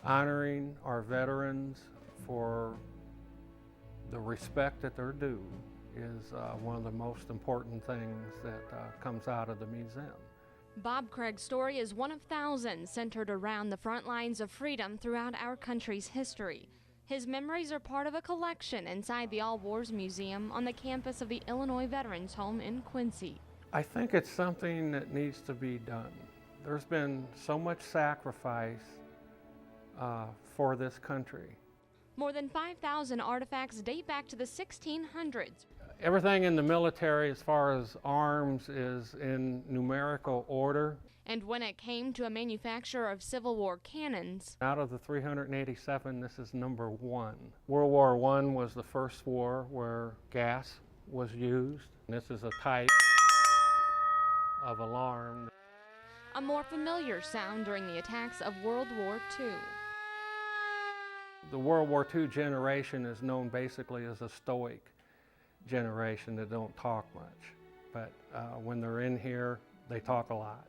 Honoring our veterans for the respect that they're due is one of the most important things that comes out of the museum. Bob Craig's story is one of thousands centered around the front lines of freedom throughout our country's history. His memories are part of a collection inside the All Wars Museum on the campus of the Illinois Veterans Home in Quincy. I think it's something that needs to be done. There's been so much sacrifice for this country. More than 5,000 artifacts date back to the 1600s. Everything in the military as far as arms is in numerical order. And when it came to a manufacturer of Civil War cannons, out of the 387, this is number 1. World War I was the first war where gas was used. This is a type of alarm. A more familiar sound during the attacks of World War II. The World War II generation is known basically as a stoic generation that don't talk much. But when they're in here, they talk a lot.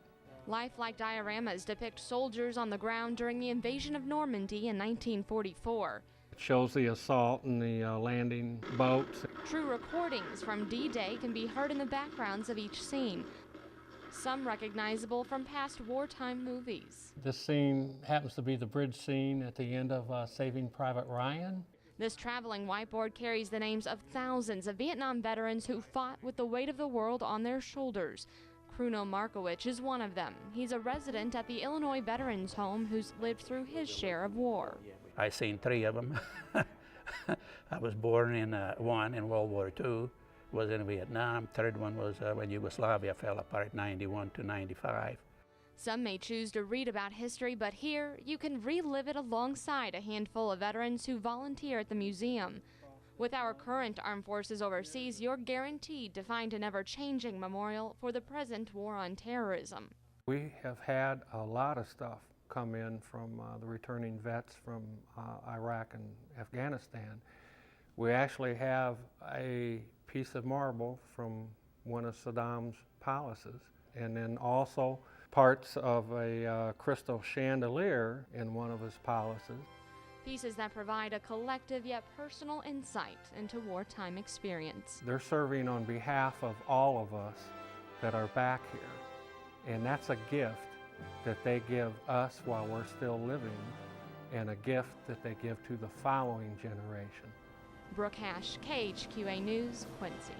Lifelike dioramas depict soldiers on the ground during the invasion of Normandy in 1944. It shows the assault and the landing boats. True recordings from D-Day can be heard in the backgrounds of each scene, some recognizable from past wartime movies. This scene happens to be the bridge scene at the end of Saving Private Ryan. This traveling whiteboard carries the names of thousands of Vietnam veterans who fought with the weight of the world on their shoulders. Kruno Markowicz is one of them. He's a resident at the Illinois Veterans Home who's lived through his share of war. I seen 3 of them. I was born in one in World War II, was in Vietnam. Third one was when Yugoslavia fell apart, 91 to 95. Some may choose to read about history, but here you can relive it alongside a handful of veterans who volunteer at the museum. With our current armed forces overseas, you're guaranteed to find an ever-changing memorial for the present war on terrorism. We have had a lot of stuff come in from the returning vets from Iraq and Afghanistan. We actually have a piece of marble from one of Saddam's palaces, and then also parts of a crystal chandelier in one of his palaces. Pieces that provide a collective yet personal insight into wartime experience. They're serving on behalf of all of us that are back here, and that's a gift that they give us while we're still living, and a gift that they give to the following generation. Brooke Hasch, KHQA News, Quincy.